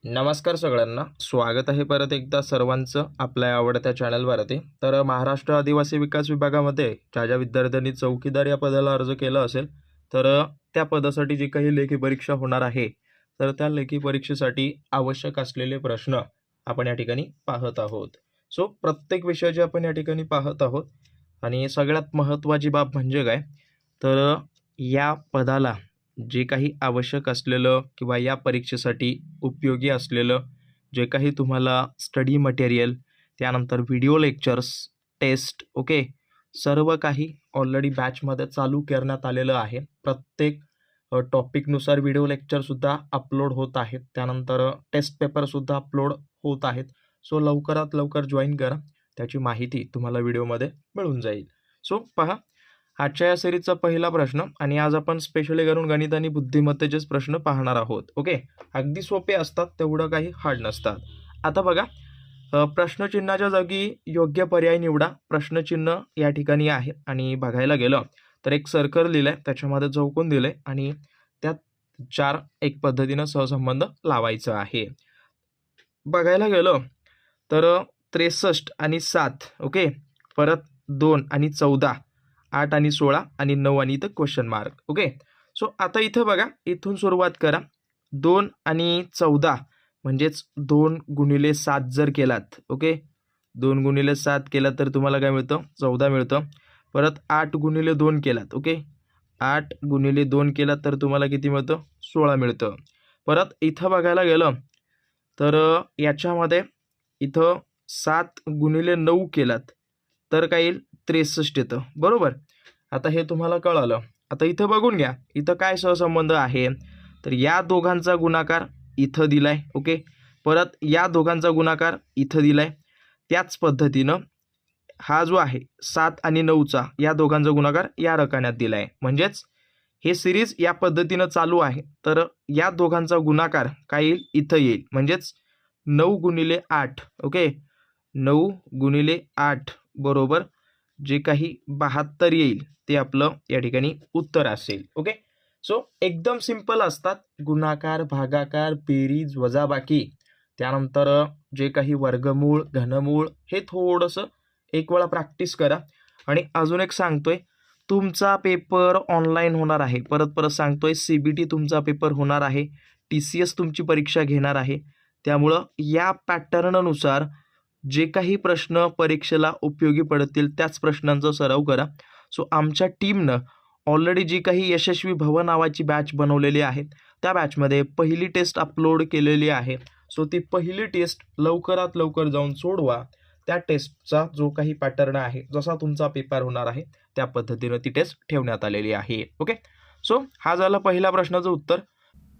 नमस्कार सगळ्यांना, स्वागत आहे परत एकदा सर्वांचं आपल्या आवडत्या चॅनलवरती. तर महाराष्ट्र आदिवासी विकास विभागामध्ये ज्या विद्यार्थ्यांनी चौकीदार या पदाला अर्ज केला असेल, तर त्या पदासाठी जी काही लेखी परीक्षा होणार आहे, तर त्या लेखी परीक्षेसाठी आवश्यक असलेले प्रश्न आपण या ठिकाणी पाहत आहोत. सो प्रत्येक विषयाचे आपण या ठिकाणी पाहत आहोत आणि सगळ्यात महत्त्वाची बाब म्हणजे काय, तर या पदाला जे काही आवश्यक असलेलं किंवा या परीक्षेसाठी उपयोगी असलेलं जे काही तुम्हाला स्टडी मटेरियल, त्यानंतर व्हिडिओ लेक्चर्स, टेस्ट, ओके, सर्व काही ऑलरेडी बॅचमध्ये चालू करण्यात आलेलं आहे. प्रत्येक टॉपिकनुसार व्हिडिओ लेक्चरसुद्धा अपलोड होत आहेत. त्यानंतर टेस्ट पेपरसुद्धा अपलोड होत आहेत. सो लवकरात लवकर जॉईन करा. त्याची माहिती तुम्हाला व्हिडिओमध्ये मिळून जाईल. सो पहा, आजच्या या सिरीजचा पहिला प्रश्न, आणि आज आपण स्पेशली करून गणित आणि बुद्धिमत्तेचेच प्रश्न पाहणार आहोत. ओके, अगदी सोपे असतात, तेवढं काही हार्ड नसतात. आता बघा, प्रश्नचिन्हाच्या जागी योग्य पर्याय निवडा. प्रश्नचिन्ह या ठिकाणी आहे आणि बघायला गेलं तर एक सर्कल दिलं आहे, त्याच्यामध्ये चौकोन दिलं आहे आणि त्यात 4 एक पद्धतीनं सहसंबंध लावायचं आहे. बघायला गेलं तर 63 आणि 7, ओके, परत 2 आणि 14, 8 आणि 16 आणि 9 आणि इथं क्वेश्चन मार्क. ओके, सो आता इथं बघा, इथून सुरुवात करा. 2 आणि 14 म्हणजेच 2 गुणिले 7 जर केलात, ओके, 2 गुणिले 7 केलात तर तुम्हाला काय मिळतं? 14 मिळतं. परत 8 गुणिले 2 केलात, ओके, 8 गुणिले 2 केलात तर तुम्हाला किती मिळतं? 16 मिळतं. परत इथं बघायला गेलं तर याच्यामध्ये इथं 7 गुणिले 9 केलात तर काय येईल? 63 येतं, बरोबर. आता हे तुम्हाला कळालं. आता इथं बघून घ्या, इथं काय सहसंबंध आहे, तर या दोघांचा गुणाकार इथं दिलाय, ओके, परत या दोघांचा गुणाकार इथं दिलाय. त्याच पद्धतीनं हा जो आहे 7 आणि 9चा, या दोघांचा गुणाकार या रकान्यात दिलाय. म्हणजेच हे सिरीज या पद्धतीनं चालू आहे, तर या दोघांचा गुणाकार काय येईल? इथं येईल. म्हणजेच 9 गुणिले 8, ओके, 9 गुणिले 8 बरोबर जे काही 72 येईल ते आपलं या ठिकाणी उत्तर असेल. ओके, सो एकदम सिंपल असतात. गुणाकार, भागाकार, बेरीज, वजाबाकी, त्यानंतर जे काही वर्गमूळ, घनमूळ, हे थोडंसं एक वेळा प्रॅक्टिस करा. आणि अजून एक सांगतोय, तुमचा पेपर ऑनलाईन होणार आहे. परत परत सांगतोय, CBT तुमचा पेपर होणार आहे, TCS तुमची परीक्षा घेणार आहे. त्यामुळं या पॅटर्ननुसार जे काही प्रश्न परीक्षेला उपयोगी पडतील त्याच प्रश्नांचा सराव करा. सो आमच्या टीमनं ऑलरेडी जी काही यशस्वी भव नावाची बॅच बनवलेली आहे, त्या बॅचमध्ये पहिली टेस्ट अपलोड केलेली आहे. सो ती पहिली टेस्ट लवकरात लवकर जाऊन सोडवा. त्या टेस्टचा जो काही पॅटर्न आहे, जसा तुमचा पेपर होणार आहे त्या पद्धतीनं ती टेस्ट ठेवण्यात आलेली आहे. ओके, सो हा झाला पहिल्या प्रश्नाचं उत्तर.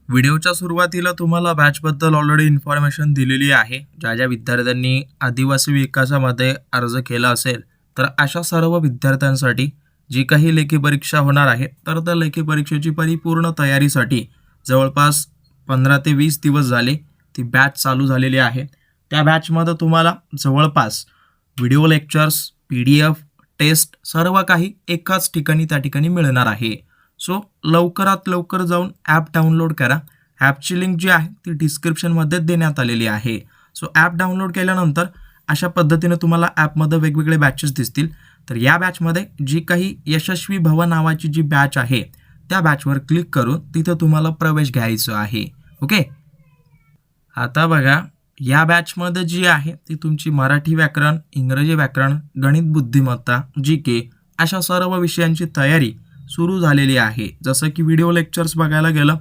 व्हिडिओच्या सुरुवातीला तुम्हाला बॅचबद्दल ऑलरेडी इन्फॉर्मेशन दिलेली आहे. ज्या विद्यार्थ्यांनी आदिवासी विकासामध्ये अर्ज केला असेल, तर अशा सर्व विद्यार्थ्यांसाठी जी काही लेखी परीक्षा होणार आहे, तर त्या लेखी परीक्षेची परिपूर्ण तयारीसाठी जवळपास 15 ते 20 दिवस झाले ती बॅच चालू झालेली आहे. त्या बॅचमध्ये तुम्हाला जवळपास व्हिडिओ लेक्चर्स, PDF, टेस्ट सर्व काही एकाच ठिकाणी त्या ठिकाणी मिळणार आहे. सो लवकरात लवकर जाऊन ॲप डाउनलोड करा. ॲपची लिंक जी आहे ती डिस्क्रिप्शनमध्ये देण्यात आलेली आहे. सो ॲप डाउनलोड केल्यानंतर अशा पद्धतीने तुम्हाला ॲपमध्ये वेगवेगळे बॅचेस दिसतील. तर या बॅचमध्ये जी काही यशस्वी भव नावाची जी बॅच आहे, त्या बॅचवर क्लिक करून तिथं तुम्हाला प्रवेश घ्यायचा आहे. ओके, आता बघा, या बॅचमध्ये जी आहे ती तुमची मराठी व्याकरण, इंग्रजी व्याकरण, गणित बुद्धिमत्ता, GK अशा सर्व विषयांची तयारी सुरू झालेली आहे. जसं की व्हिडिओ लेक्चर्स बघायला गेलं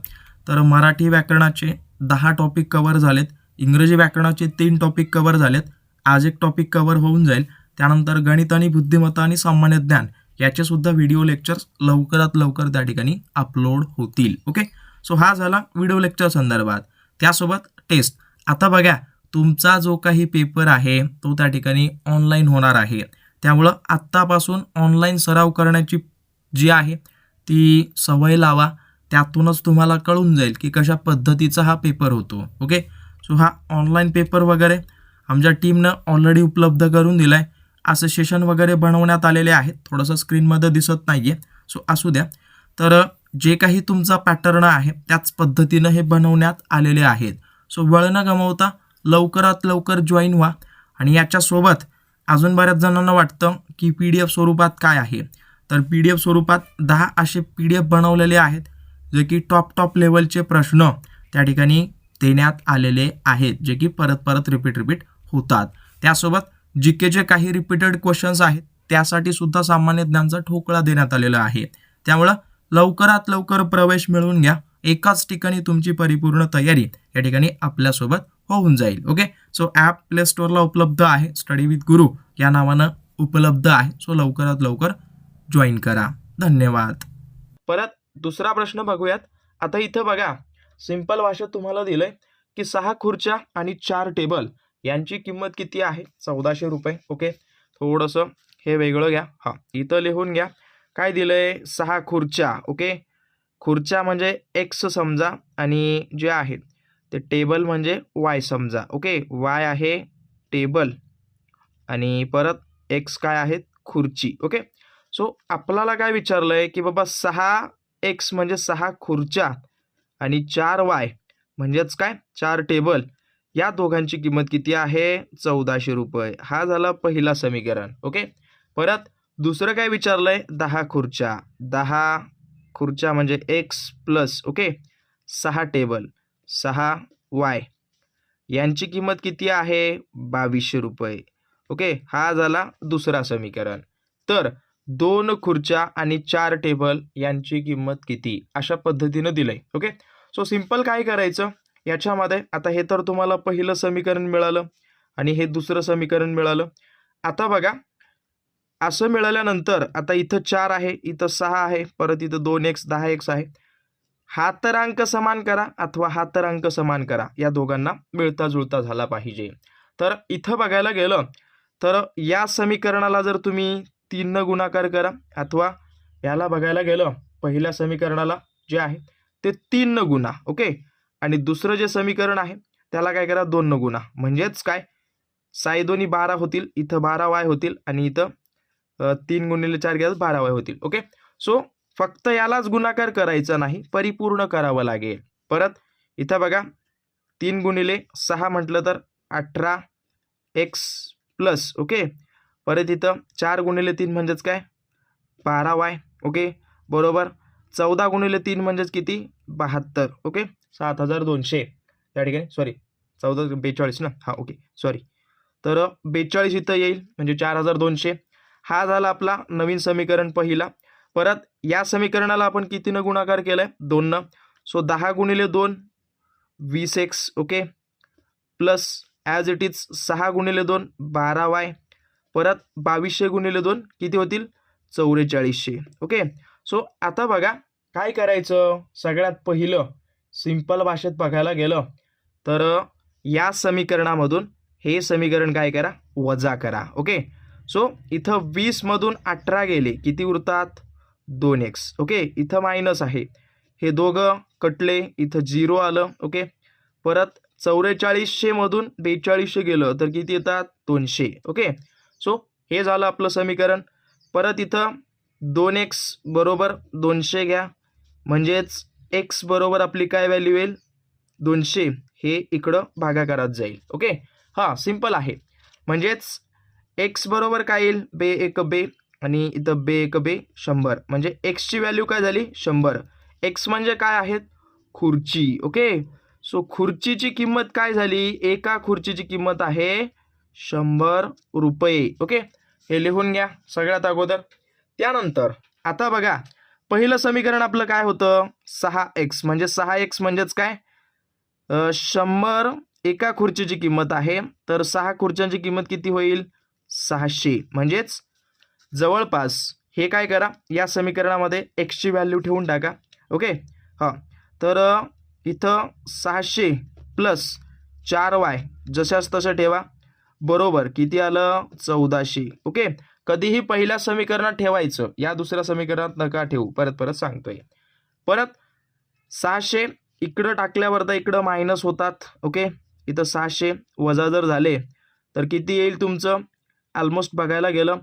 तर मराठी व्याकरणाचे 10 टॉपिक कवर झालेत, इंग्रजी व्याकरणाचे 3 टॉपिक कवर झालेत, आज एक टॉपिक कवर होऊन जाईल. त्यानंतर गणित आणि बुद्धिमत्ता आणि सामान्य ज्ञान याचे सुद्धा व्हिडिओ लेक्चर्स लवकरात लवकर त्या ठिकाणी अपलोड होतील. ओके, सो हा झाला व्हिडिओ लेक्चर संदर्भात. त्यासोबत टेस्ट. आता बघा, तुमचा जो काही पेपर आहे तो त्या ठिकाणी ऑनलाईन होणार आहे. त्यामुळं आत्तापासून ऑनलाईन सराव करण्याची जी आहे ती सवय लावा. त्यातूनच तुम्हाला कळून जाईल की कशा पद्धतीचा हा पेपर होतो. ओके, सो हा ऑनलाईन पेपर वगैरे आमच्या टीमनं ऑलरेडी उपलब्ध करून दिला आहे. असं सेशन वगैरे बनवण्यात आलेले आहेत. थोडंसं स्क्रीनमध्ये दिसत नाही आहे, सो असू द्या. तर जे काही तुमचा पॅटर्न आहे त्याच पद्धतीनं हे बनवण्यात आलेले आहेत. सो वेळ न गमावता लवकरात लवकर जॉईन व्हा. आणि याच्यासोबत अजून बऱ्याच जणांना वाटतं की PDF स्वरूपात काय आहे, तर PDF स्वरूपात 10 असे PDF बनवलेले आहेत जे की टॉप लेवलचे प्रश्न त्या ठिकाणी देण्यात आलेले आहेत, जे की परत परत रिपीट होतात. त्यासोबत जीकेचे काही रिपीटेड क्वेश्चन्स आहेत त्यासाठी सुद्धा सामान्य ज्ञानचा ठोकळा देण्यात आलेला आहे. त्यामुळं लवकरात लवकर प्रवेश मिळवून घ्या. एकाच ठिकाणी तुमची परिपूर्ण तयारी या ठिकाणी आपल्यासोबत होऊन जाईल. ओके, सो ॲप प्ले स्टोअरला उपलब्ध आहे. स्टडी विथ गुरु या नावानं उपलब्ध आहे. सो लवकरात लवकर जॉईन करा. धन्यवाद. परत दुसरा प्रश्न बघूयात. आता इथं बघा, सिंपल भाषेत तुम्हाला दिलंय की 6 खुर्च्या आणि 4 टेबल यांची किंमत किती आहे? 1400 रुपये. ओके, थोडंसं हे वेगळं घ्या. हां, इथं लिहून घ्या. काय दिलंय? 6 खुर्च्या. ओके, खुर्च्या म्हणजे एक्स समजा आणि जे आहेत ते टेबल म्हणजे वाय समजा. ओके, वाय आहे टेबल आणि परत एक्स काय आहेत? खुर्ची. ओके, सो आपल्याला काय विचारलंय की बाबा 6x म्हणजे 6 खुर्च्या आणि 4y म्हणजेच काय? 4 टेबल. या दोघांची किंमत किती आहे? 1400 रुपये. हा झाला पहिला समीकरण. ओके, परत दुसरं काय विचारलंय? 10 खुर्च्या. 10 खुर्च्या म्हणजे x plus okay 6 table 6y यांची किंमत किती आहे? 2200 रुपये. ओके, हा झाला दुसरा समीकरण. तर 2 खुर्च्या आणि 4 टेबल यांची किंमत किती? अशा पद्धतीनं दिलंय. ओके, सो सिंपल काय करायचं याच्यामध्ये, आता हे तर तुम्हाला पहिलं समीकरण मिळालं आणि हे दुसरं समीकरण मिळालं. आता बघा, असं मिळाल्यानंतर आता इथं 4 आहे, इथं 6 आहे, परत इथं 2x 10x आहे. हा तर अंक समान करा अथवा हा तर अंक समान करा, या दोघांना मिळता जुळता झाला पाहिजे. तर इथं बघायला गेलं तर या समीकरणाला जर तुम्ही 3 न गुणाकार करा अथवा याला बघायला गेलं पहिल्या समीकरणाला जे आहे ते 3 न गुणा. ओके, आणि दुसरं जे समीकरण आहे त्याला काय करा 2 न गुणा. म्हणजेच काय? 6 दोन्ही 12 होतील, इथं 12y होतील आणि इथं 3 गुणिले 4 केल्यास 12y होतील. ओके, सो फक्त यालाच गुणाकार करायचा नाही, परिपूर्ण करावं लागेल. परत इथं बघा 3 गुणिले 6 म्हटलं तर 18x प्लस ओके, परत इथं 4 गुणिले 3 म्हणजेच काय? 12y. ओके, बरोबर. 14 गुणिले 3 म्हणजेच किती? 72. ओके, 7200 त्या ठिकाणी, सॉरी 14 42 ना. हां, ओके, सॉरी. तर 42 इथं येईल म्हणजे 4200. हा झाला आपला नवीन समीकरण पहिला. परत या समीकरणाला आपण कितीनं गुणाकार केलाय? 2 न. सो 10 गुणिले 2 20x. Okay, plus as it is 6 गुणिले 2 12y. परत 2200 गुणिले 2 किती होतील? 4400. ओके, सो आता बघा काय करायचं. सगळ्यात पहिलं सिंपल भाषेत बघायला गेलं तर या समीकरणामधून हे समीकरण काय करा? वजा करा. ओके, सो इथं 20 मधून 18 गेले, किती उरतात? 2x. ओके, इथं मायनस आहे, हे दोघं कटले, इथं 0 आलं. ओके, परत 4400 मधून 4200 गेलं तर किती येतात? 200. ओके, सो हे झालं आपलं समीकरण. परत इथं 2x बरोबर 200 घ्या, म्हणजेच x बरोबर आपली काय व्हॅल्यू येईल? 200. हे इकडं भागाकारात जाईल. ओके, हां, सिंपल आहे. म्हणजेच x बरोबर काय येईल? बे एक बे आणि इथं बे एक बे 100. म्हणजे एक्सची व्हॅल्यू काय झाली? 100. एक्स म्हणजे काय आहेत? खुर्ची. ओके, सो खुर्चीची किंमत काय झाली? एका खुर्चीची किंमत आहे 100 रुपये. ओके, हे लिहून घ्या सगळ्यात अगोदर. त्यानंतर आता बघा, पहिलं समीकरण आपलं काय होतं? 6x. म्हणजे 6x म्हणजेच काय? 100 एका खुर्चीची किंमत आहे, तर 6 खुर्च्यांची किंमत किती होईल? 600. म्हणजेच जवळपास हे काय करा, या समीकरणामध्ये एक्सची व्हॅल्यू ठेवून टाका. ओके, हां, तर इथं 600 प्लस 4y जशाच तसं ठेवा, बरोबर किती आलं? 1400. ओके, कधीही पहिल्या समीकरणात ठेवायचं, या दुसऱ्या समीकरणात नका ठेवू. परत सांगतोय. परत 600 इकडं टाकल्यावर तर इकडं मायनस होतात. ओके, इथं 600 वजा जर झाले तर किती येईल तुमचं? ऑलमोस्ट बघायला गेलं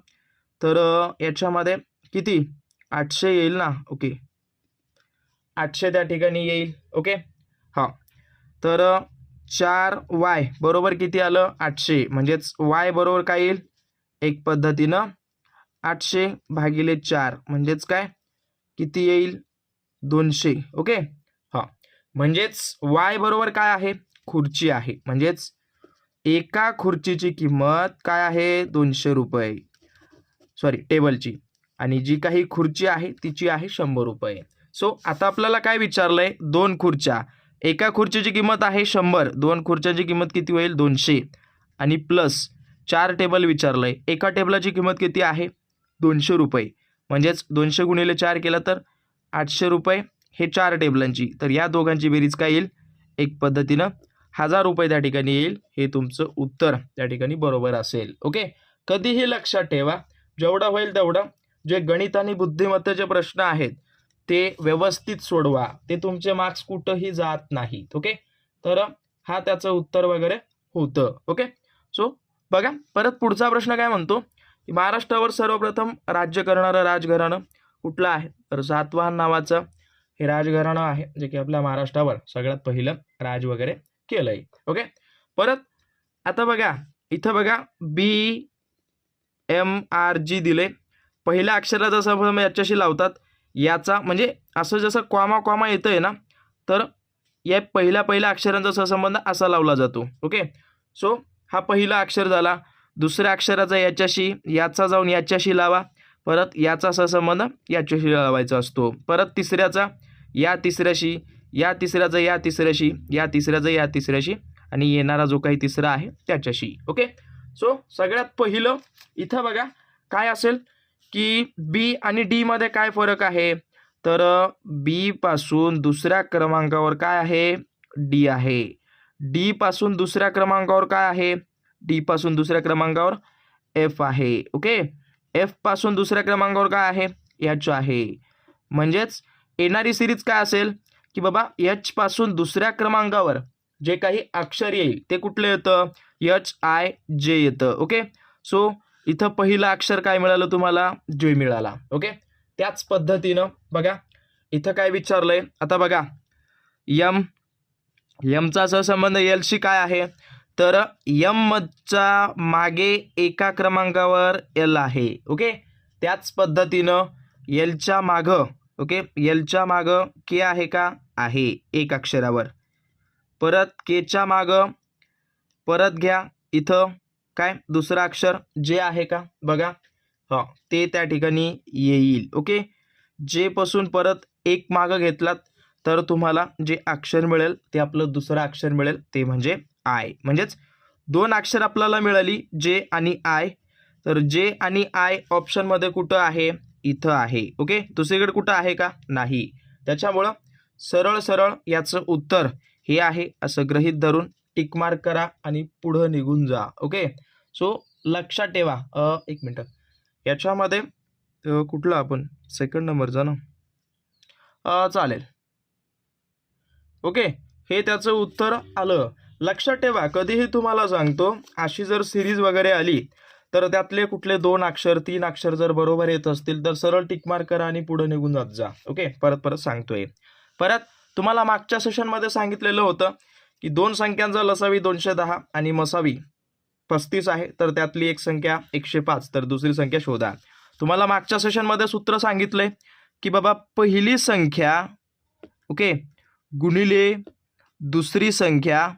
तर याच्यामध्ये किती? 800 येईल ना. ओके, 800 त्या ठिकाणी येईल. ओके, हां, तर 4y बरोबर किती आलं 800, म्हणजेच y बरोबर काय येईल एक पद्धतीनं 800 भागिले 4 म्हणजेच काय किती येईल 200. ओके हां, म्हणजेच y बरोबर काय आहे खुर्ची आहे, म्हणजेच एका खुर्चीची किंमत काय आहे 200 रुपये, सॉरी टेबलची, आणि जी काही खुर्ची आहे तिची आहे 100 रुपये. सो आता आपल्याला काय विचारलंय दोन खुर्च्या, एका खुर्चीची किंमत आहे 100, दोन खुर्च्यांची किंमत किती होईल 200, आणि प्लस 4 टेबल विचारलंय, एका टेबलाची किंमत किती आहे 200 रुपये, म्हणजेच 200 गुणिले 4 केलं तर 800 रुपये हे 4 टेबलांची, तर या दोघांची बेरीज काय येईल एक पद्धतीनं 1000 रुपये त्या ठिकाणी येईल. हे तुमचं उत्तर त्या ठिकाणी बरोबर असेल. ओके, कधीही लक्षात ठेवा जेवढं होईल तेवढं जे गणित आणि बुद्धिमत्तेचे प्रश्न आहेत ते व्यवस्थित सोडवा, ते तुमचे मार्क्स कुठंही जात नाहीत. ओके, तर हा त्याचं उत्तर वगैरे होतं. ओके, सो बघा परत पुढचा प्रश्न काय म्हणतो की महाराष्ट्रावर सर्वप्रथम राज्य करणारं राजघराणं कुठलं आहे, तर सातवाहन नावाचं हे राजघराणं आहे जे की आपल्या महाराष्ट्रावर सगळ्यात पहिलं राज वगैरे केलंय. ओके, परत आता बघा इथं बघा BMRG दिले, पहिल्या अक्षराचा संबंध याच्याशी लावतात, याचा म्हणजे असं जसं कॉमा कॉमा येतंय ना, तर या पहिल्या अक्षरांचा सहसंबंध असा लावला जातो. ओके, सो हा पहिला अक्षर झाला, दुसऱ्या अक्षराचा याच्याशी, याचा जाऊन याच्याशी लावा, परत याचा सहसंबंध याच्याशी लावायचा असतो, परत तिसऱ्याचा या तिसऱ्याशी, या तिसऱ्याचा या तिसऱ्याशी, या तिसऱ्याचा या तिसऱ्याशी, आणि येणारा जो काही तिसरा आहे त्याच्याशी. ओके, सो सगळ्यात पहिलं इथं बघा काय असेल की बी आणि डी मध्ये काय फरक आहे, तर बी पासून दुसऱ्या क्रमांकावर काय आहे डी आहे, डी पासून दुसऱ्या क्रमांकावर काय आहे, डी पासून दुसऱ्या क्रमांकावर एफ आहे. ओके, एफ पासून दुसऱ्या क्रमांकावर काय आहे एच आहे, म्हणजेच येणारी सिरीज काय असेल की बाबा एच पासून दुसऱ्या क्रमांकावर जे काही अक्षर येईल ते कुठलं येतं HIJ येतं. ओके, सो इथं पहिलं अक्षर काय मिळालं तुम्हाला जे मिळाला. ओके, त्याच पद्धतीनं बघा इथं काय विचारलंय, आता बघा यमचा सहसंबंध एलशी काय आहे, तर यमच्या मागे एका क्रमांकावर एल आहे. ओके, त्याच पद्धतीनं एलच्या मागं, ओके एलच्या मागं के आहे का आहे एक अक्षरावर, परत केच्या मागं परत घ्या इथं काय दुसरं अक्षर जे आहे का बघा, हां ते त्या ठिकाणी येईल. ओके, जे पासून परत एक मागं घेतलात तर तुम्हाला जे अक्षर मिळेल ते आपलं दुसरं अक्षर मिळेल, ते म्हणजे आय, म्हणजेच दोन अक्षर आपल्याला मिळाली जे आणि आय, तर जे आणि आय ऑप्शनमध्ये कुठं आहे इथं आहे. ओके, दुसरीकडे कुठं आहे का नाही, त्याच्यामुळं सरळ सरळ याचं उत्तर हे आहे असं गृहीत धरून टिक मार्क करा आणि पुढं निघून जा. ओके, सो लक्षात ठेवा एक मिनटं याच्यामध्ये कुठलं आपण सेकंड नंबरचा ना चालेल. ओके, हे त्याचं उत्तर आलं. लक्षात ठेवा कधीही तुम्हाला सांगतो अशी जर सिरीज वगैरे आली तर त्यातले कुठले 2 अक्षर 3 अक्षर जर बरोबर येत असतील तर सरळ टिक मार्क करा आणि पुढे निघून जात जा. ओके, परत सांगतोय. परत तुम्हाला मागच्या सेशनमध्ये सांगितलेलं होतं की 2 संख्यांचा लसावी 210 आणि मसावी 35 आहे, तर त्यातली एक संख्या 105, तर दुसरी संख्या शोधा. तुम्हाला मागच्या सेशनमध्ये सूत्र सांगितले की बाबा पहिली संख्या ओके गुणिले दुसरी संख्या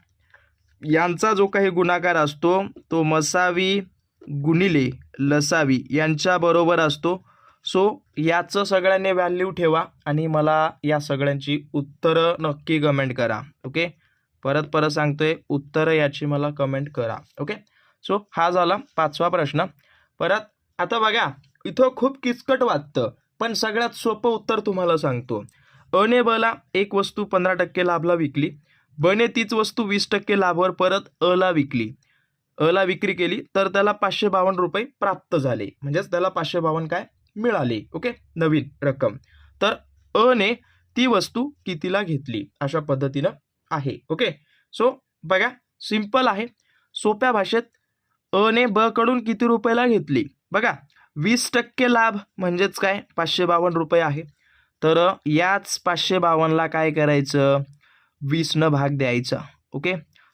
यांचा जो काही गुणाकार असतो तो मसावी गुणिले लसावी यांच्या बरोबर असतो. सो याचं सगळ्यांनी व्हॅल्यू ठेवा आणि मला या सगळ्यांची उत्तरं नक्की कमेंट करा. ओके, परत सांगतोय उत्तरं याची मला कमेंट करा. ओके, सो हा झाला 5वा प्रश्न. परत आता बघा इथं खूप किचकट वाटतं पण सगळ्यात सोपं उत्तर तुम्हाला सांगतो. अने बला एक वस्तू 15% लाभला विकली, बने तीच वस्तू 20% लाभवर परत अला विकली, अला विक्री केली तर त्याला 552 रुपये प्राप्त झाले, म्हणजेच त्याला 552 काय मिळाले. ओके, नवीन रक्कम. तर अने ती वस्तू कितीला घेतली अशा पद्धतीनं आहे. ओके, सो बघा सिंपल आहे, सोप्या भाषेत अने ब कडून किती रुपयाला घेतली, बघा 20% लाभ म्हणजेच काय 552 रुपये आहे, तर याच 552ला काय करायचं 20 न भाग द्यायचा. ओके,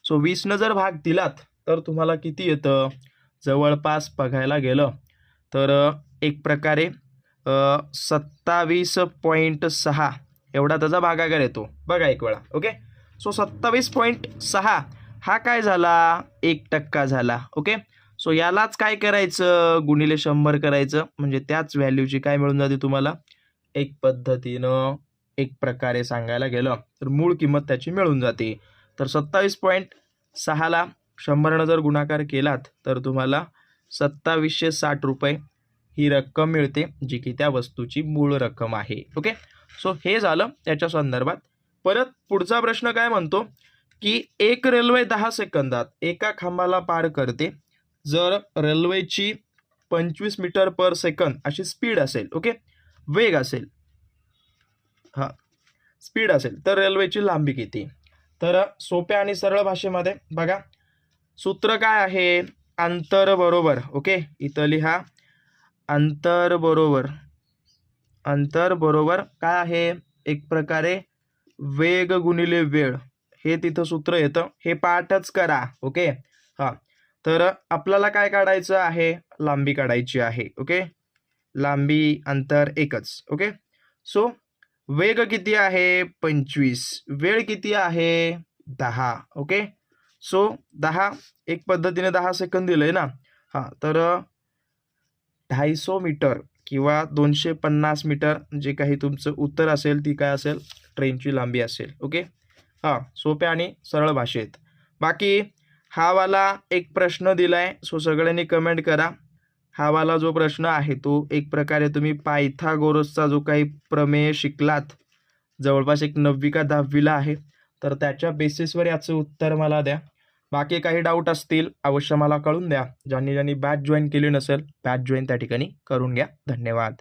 सो 20 जर भाग दिलात तर तुम्हाला किती येतं? जवळपास बघायला गेलं तर एक प्रकारे 27.6 एवढा त्याचा भागाकार येतो. बघा एक वेळा. ओके. सो 27.6 हा काय झाला? 1% झाला. ओके. सो यालाच काय करायचं? गुणिले 100 करायचं, म्हणजे त्याच व्हॅल्यूची काय मिळून जाते तुम्हाला? एक पद्धतीनं एक प्रकारे सांगायला गेलं तर मूळ किंमत त्याची मिळून जाते. तर 27.6ला 100 जर गुणाकार केलात तर तुम्हाला 2760 रुपये ही रक्कम मिळते, जी की त्या वस्तूची मूळ रक्कम आहे. ओके. सो हे झालं त्याच्या संदर्भात. परत पुढचा प्रश्न काय म्हणतो की एक रेल्वे 10 सेकंदात एका खांबाला पार करते. जर रेल्वेची 25 मीटर पर सेकंद अशी स्पीड असेल, ओके, वेग असेल, हां, स्पीड असेल, तर रेल्वेची लांबी किती? तर सोप्या आणि सरळ भाषेमध्ये बघा, सूत्र काय आहे? अंतर बरोबर. ओके, इथं लिहा अंतर बरोबर. अंतर बरोबर काय आहे? एक प्रकारे वेग गुणिले वेळ, हे तिथं सूत्र येतं. हे पाठच करा. ओके. हां, तर आपल्याला काय काढायचं आहे? लांबी काढायची आहे. ओके, लांबी अंतर एकच. ओके. सो वेग किती आहे? 25. वेळ किती आहे? 10. ओके. सो 10 एक पद्धतीने 10 सेकंद दिलंय ना. हां, तर 250 मीटर किंवा 250 मीटर जे काही तुमचं उत्तर असेल ती काय असेल? ट्रेनची लांबी असेल. ओके. हां, सोप्या आणि सरळ भाषेत. बाकी हा वाला एक प्रश्न दिलाय, सो सगळ्यांनी कमेंट करा. हा वाला जो प्रश्न आहे तो एक प्रकारे तुम्ही पायथागोरसचा जो काही प्रमेय शिकलात, जवळपास एक 9वी का 10वीला आहे, तर त्याच्या बेसिसवर याचं उत्तर मला द्या. बाकी काही डाऊट असतील अवश्य मला कळून द्या. ज्यांनी बॅच जॉईन केली नसेल, बॅच जॉईन त्या ठिकाणी करून घ्या. धन्यवाद.